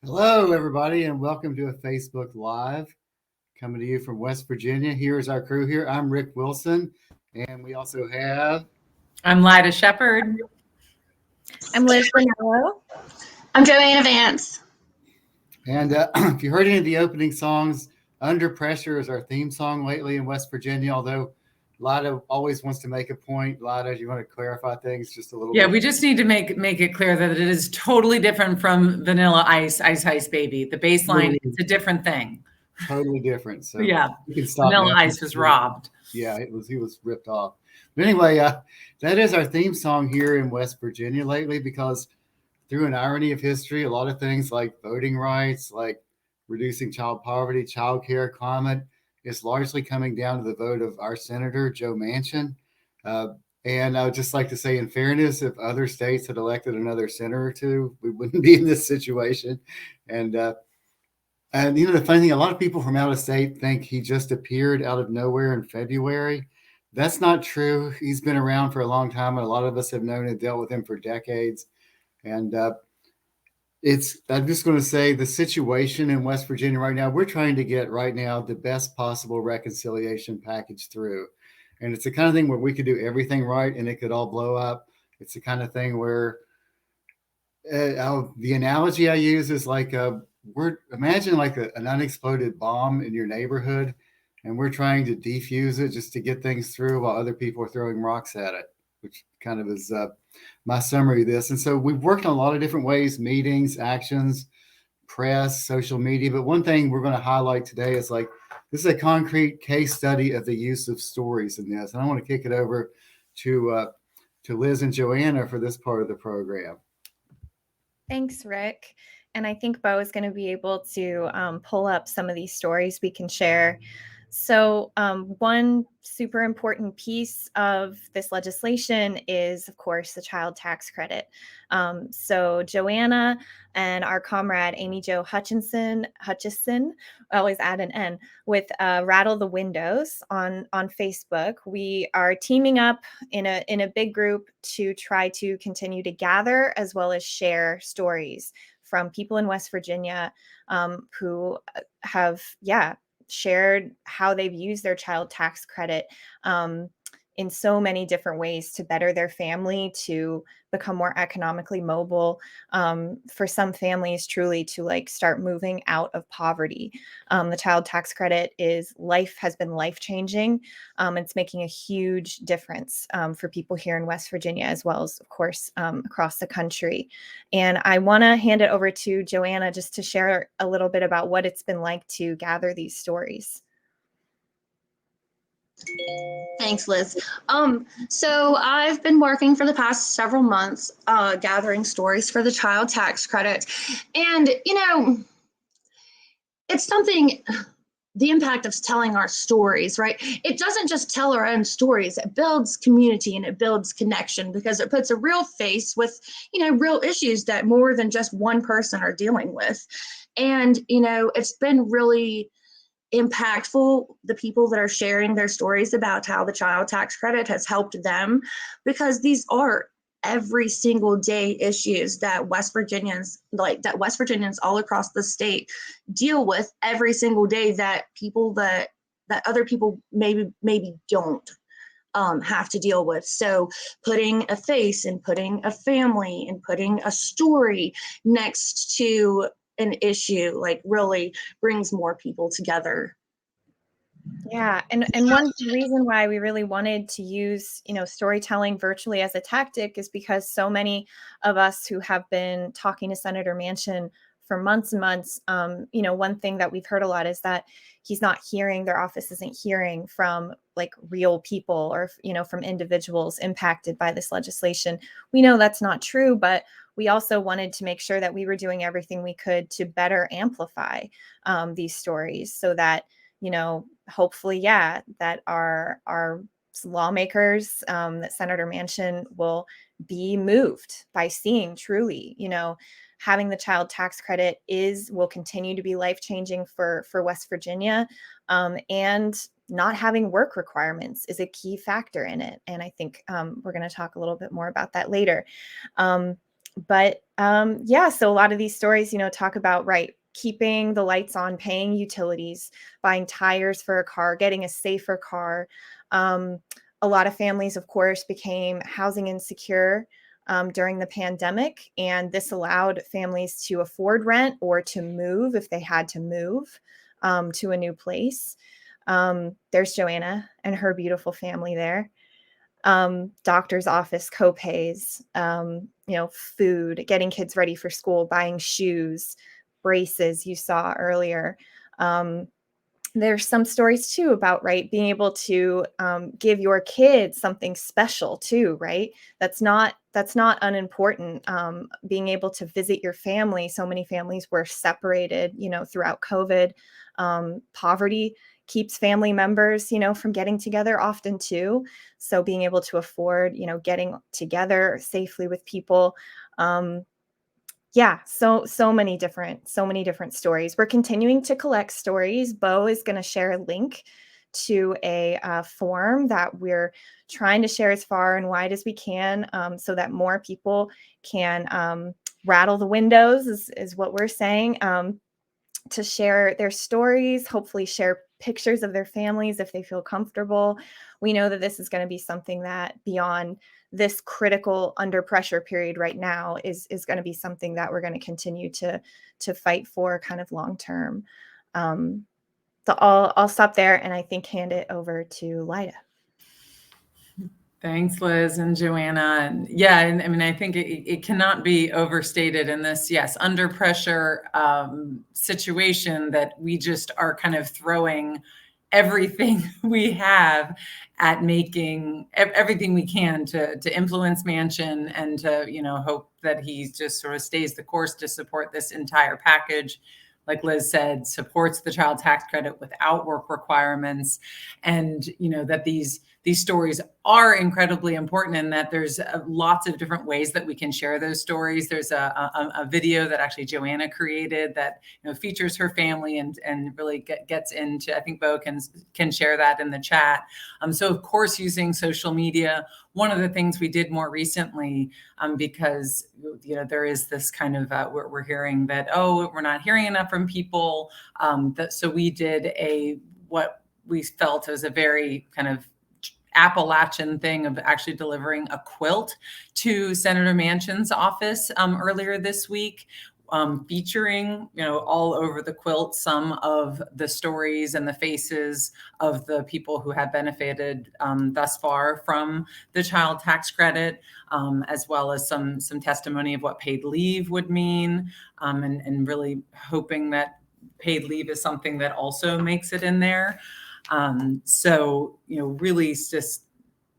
Hello, everybody, and welcome to a Facebook Live coming to you from West Virginia. Here's our crew here. I'm Rick Wilson, and we also have. I'm Lida Shepherd. I'm Liz Brunello. I'm JoAnna Vance. And if you heard any of the opening songs, Under Pressure is our theme song lately in West Virginia, although Lida always wants to make a point. Lida, do you want to clarify things just a little bit? Yeah, we just need to make it clear that it is totally different from Vanilla Ice, Ice Ice Baby. The bass line is a different thing. Totally different. So yeah, you can stop. Vanilla Ice was robbed. Yeah, he was ripped off. But anyway, that is our theme song here in West Virginia lately, because through an irony of history, a lot of things like voting rights, like reducing child poverty, child care, climate, is largely coming down to the vote of our Senator, Joe Manchin. And I would just like to say, in fairness, if other states had elected another senator or two, we wouldn't be in this situation. And you know, the funny thing, a lot of people from out of state think he just appeared out of nowhere in February. That's not true. He's been around for a long time, and a lot of us have known and dealt with him for decades. And I'm just going to say, the situation in West Virginia right now, we're trying to get right now the best possible reconciliation package through. And it's the kind of thing where we could do everything right and it could all blow up. It's the kind of thing where the analogy I use is like imagine like an unexploded bomb in your neighborhood, and we're trying to defuse it just to get things through while other people are throwing rocks at it, which kind of is my summary of this. And so we've worked on a lot of different ways: meetings, actions, press, social media. But one thing we're going to highlight today is like, this is a concrete case study of the use of stories in this. And I want to kick it over to Liz and JoAnna for this part of the program. Thanks, Rick. And I think Bo is going to be able to pull up some of these stories we can share. So one super important piece of this legislation is, of course, the child tax credit. So JoAnna and our comrade Amy Jo Hutchison, I always add an N, with Rattle the Windows on Facebook. We are teaming up in a big group to try to continue to gather as well as share stories from people in West Virginia who have, shared how they've used their child tax credit in so many different ways to better their family, to become more economically mobile, for some families truly to like start moving out of poverty. The child tax credit has been life-changing. It's making a huge difference for people here in West Virginia, as well as, of course, across the country. And I want to hand it over to JoAnna just to share a little bit about what it's been like to gather these stories. Thanks, Liz. So I've been working for the past several months gathering stories for the child tax credit. And, you know, it's something, the impact of telling our stories, right? It doesn't just tell our own stories. It builds community and it builds connection, because it puts a real face with, you know, real issues that more than just one person are dealing with. And, you know, it's been really impactful, the people that are sharing their stories about how the child tax credit has helped them, because these are every single day issues that West Virginians all across the state deal with every single day, that other people maybe don't have to deal with. So putting a face and putting a family and putting a story next to an issue like really brings more people together. Yeah, and one reason why we really wanted to use, you know, storytelling virtually as a tactic is because so many of us who have been talking to Senator Manchin for months and months, you know, one thing that we've heard a lot is that their office isn't hearing from like real people or, you know, from individuals impacted by this legislation. We know that's not true, but we also wanted to make sure that we were doing everything we could to better amplify these stories, so that, you know, hopefully, that our lawmakers, that Senator Manchin will be moved by seeing truly, you know, having the child tax credit will continue to be life-changing for West Virginia, and not having work requirements is a key factor in it. And I think we're going to talk a little bit more about that later. Yeah, so a lot of these stories, talk about, right, keeping the lights on, paying utilities, buying tires for a car, getting a safer car. A lot of families, of course, became housing insecure during the pandemic, and this allowed families to afford rent or to move if they had to move to a new place. There's JoAnna and her beautiful family there. Doctor's office copays, food, getting kids ready for school, buying shoes, braces you saw earlier. There's some stories too about, right, being able to give your kids something special too, right? That's not unimportant. Being able to visit your family. So many families were separated, throughout COVID. Poverty keeps family members, from getting together often too. So being able to afford, getting together safely with people. Yeah, so many different stories. We're continuing to collect stories. Bo is going to share a link to a form that we're trying to share as far and wide as we can, so that more people can rattle the windows, is what we're saying, to share their stories, hopefully share pictures of their families if they feel comfortable. We know that this is going to be something that, beyond this critical under pressure period right now, is going to be something that we're going to continue to fight for kind of long term. So I'll stop there and I think hand it over to Lida. Thanks, Liz and JoAnna. And yeah, and I mean, I think it cannot be overstated in this, yes, under pressure situation, that we just are kind of throwing everything we have at making everything we can to influence Manchin and to, hope that he just sort of stays the course to support this entire package. Like Liz said, supports the child tax credit without work requirements, and that these stories are incredibly important, and that there's lots of different ways that we can share those stories. There's a video that actually JoAnna created that features her family and really gets into. I think Bo can share that in the chat. So of course, using social media. One of the things we did more recently, because there is this kind of we're hearing that, we're not hearing enough from people. So we did what we felt was a very kind of Appalachian thing of actually delivering a quilt to Senator Manchin's office earlier this week, featuring, all over the quilt, some of the stories and the faces of the people who have benefited thus far from the child tax credit, as well as some testimony of what paid leave would mean, and really hoping that paid leave is something that also makes it in there. So, really just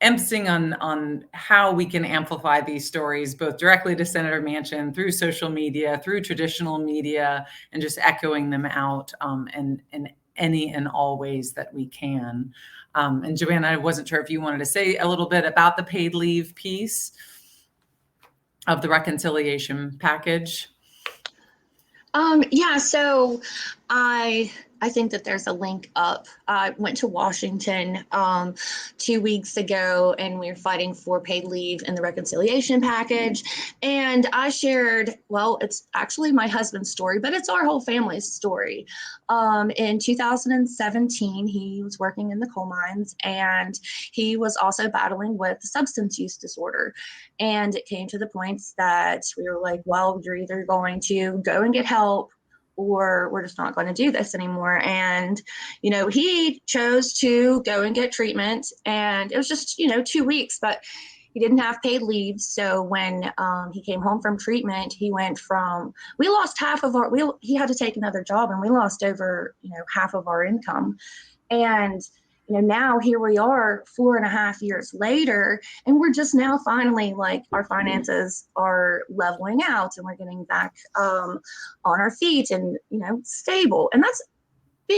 emphasizing on how we can amplify these stories, both directly to Senator Manchin, through social media, through traditional media, and just echoing them out in any and all ways that we can. And JoAnna, I wasn't sure if you wanted to say a little bit about the paid leave piece of the reconciliation package. Yeah, so I think that there's a link up. I went to Washington 2 weeks ago, and we were fighting for paid leave in the reconciliation package. And I shared, well, it's actually my husband's story, but it's our whole family's story. In 2017, he was working in the coal mines, and he was also battling with substance use disorder. And it came to the point that we were like, well, you're either going to go and get help, or we're just not going to do this anymore. And, he chose to go and get treatment, and it was just, 2 weeks, but he didn't have paid leave. So when he came home from treatment, he went from, we lost half of he had to take another job, and we lost over, half of our income. And, now here we are 4.5 years later, and we're just now finally, like, our finances are leveling out, and we're getting back on our feet and, stable. And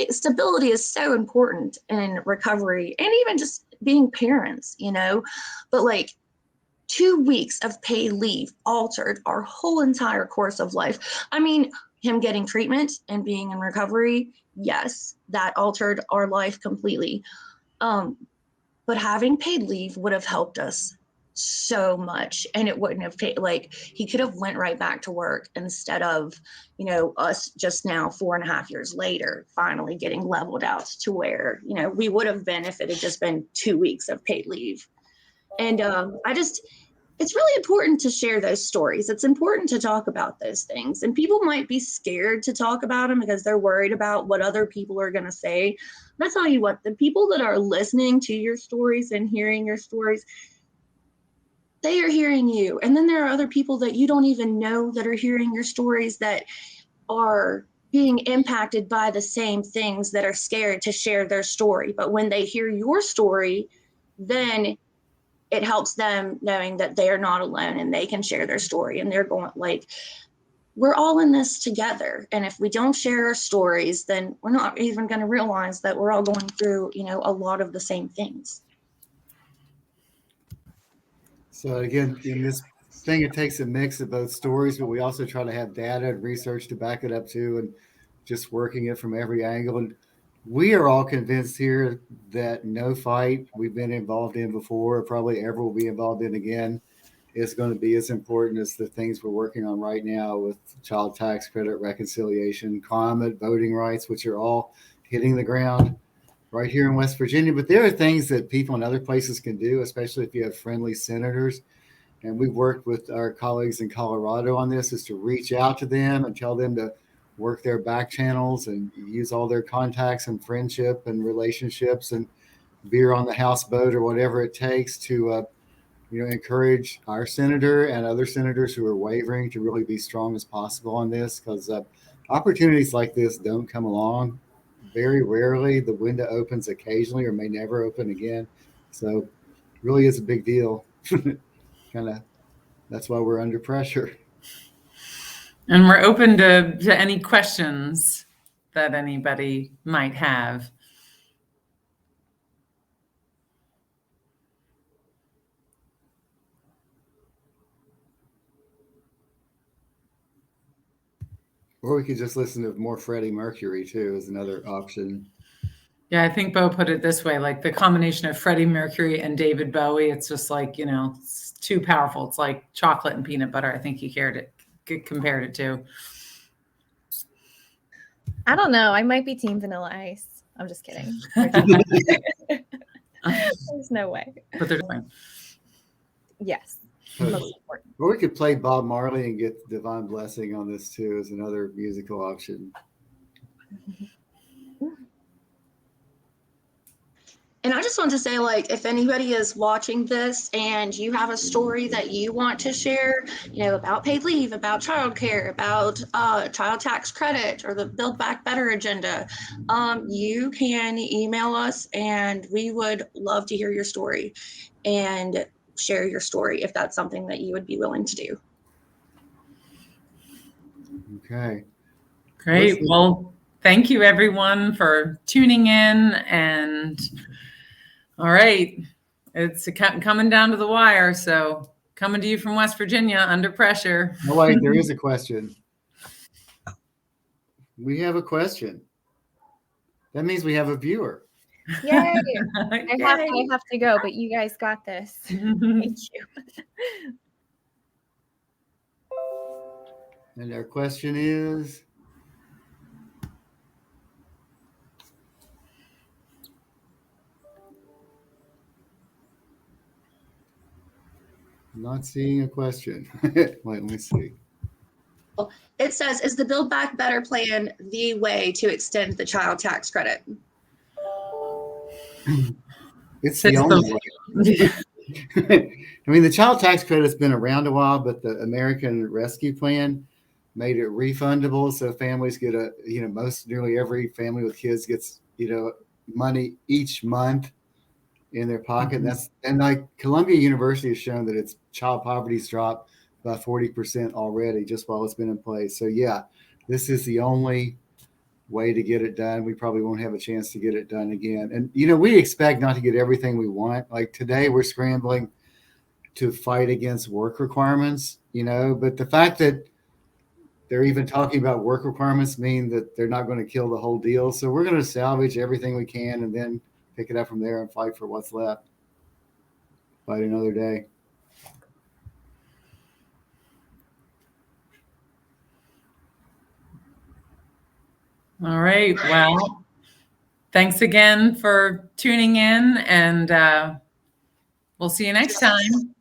stability is so important in recovery, and even just being parents, but like 2 weeks of paid leave altered our whole entire course of life. I mean, him getting treatment and being in recovery, yes, that altered our life completely. But having paid leave would have helped us so much, and it wouldn't have like, he could have went right back to work instead of, you know, us just now 4.5 years later finally getting leveled out to where, you know, we would have been if it had just been 2 weeks of paid leave. And it's really important to share those stories. It's important to talk about those things, and people might be scared to talk about them because they're worried about what other people are going to say. But I tell you what, the people that are listening to your stories and hearing your stories, they are hearing you. And then there are other people that you don't even know that are hearing your stories that are being impacted by the same things, that are scared to share their story. But when they hear your story, then it helps them knowing that they're not alone and they can share their story, and they're going like, we're all in this together. And if we don't share our stories, then we're not even going to realize that we're all going through, you know, a lot of the same things. So again, in this thing, it takes a mix of both stories, but we also try to have data and research to back it up too, and just working it from every angle. And we are all convinced here that no fight we've been involved in before, or probably ever will be involved in again, is going to be as important as the things we're working on right now with child tax credit, reconciliation, climate, voting rights, which are all hitting the ground right here in West Virginia. But there are things that people in other places can do, especially if you have friendly senators. And we've worked with our colleagues in Colorado on this, is to reach out to them and tell them to work their back channels and use all their contacts and friendship and relationships and beer on the houseboat or whatever it takes to encourage our senator and other senators who are wavering to really be strong as possible on this, because opportunities like this don't come along very rarely. The window opens occasionally or may never open again. So it really is a big deal. That's why we're under pressure. And we're open to any questions that anybody might have. Or we could just listen to more Freddie Mercury too, is another option. Yeah, I think Bo put it this way, like the combination of Freddie Mercury and David Bowie, it's just like, it's too powerful. It's like chocolate and peanut butter. I think he compared it to. I don't know. I might be Team Vanilla Ice. I'm just kidding. There's no way. But they're different. Yes. Totally. Or we could play Bob Marley and get Divine Blessing on this too as another musical option. And I just want to say, like, if anybody is watching this and you have a story that you want to share, about paid leave, about childcare, about child tax credit, or the Build Back Better agenda, you can email us, and we would love to hear your story and share your story if that's something that you would be willing to do. Okay. Great. Well, thank you everyone for tuning in, and all right, it's coming down to the wire. So coming to you from West Virginia, under pressure. Oh, wait, there is a question. We have a question. That means we have a viewer. Yay! I have to go, but you guys got this. Thank you. And our question is, I'm not seeing a question. Wait, let me see. It says, is the Build Back Better plan the way to extend the child tax credit? It's the only way. I mean, the child tax credit's been around a while, but the American Rescue Plan made it refundable. So families get nearly every family with kids gets, money each month in their pocket. Mm-hmm. And like Columbia University has shown that its child poverty's dropped by 40% already just while it's been in place. So yeah, this is the only way to get it done. We probably won't have a chance to get it done again. And, we expect not to get everything we want. Like today we're scrambling to fight against work requirements, but the fact that they're even talking about work requirements mean that they're not going to kill the whole deal. So we're going to salvage everything we can and then pick it up from there and fight for what's left. Fight another day. All right. Well, thanks again for tuning in, and we'll see you next time.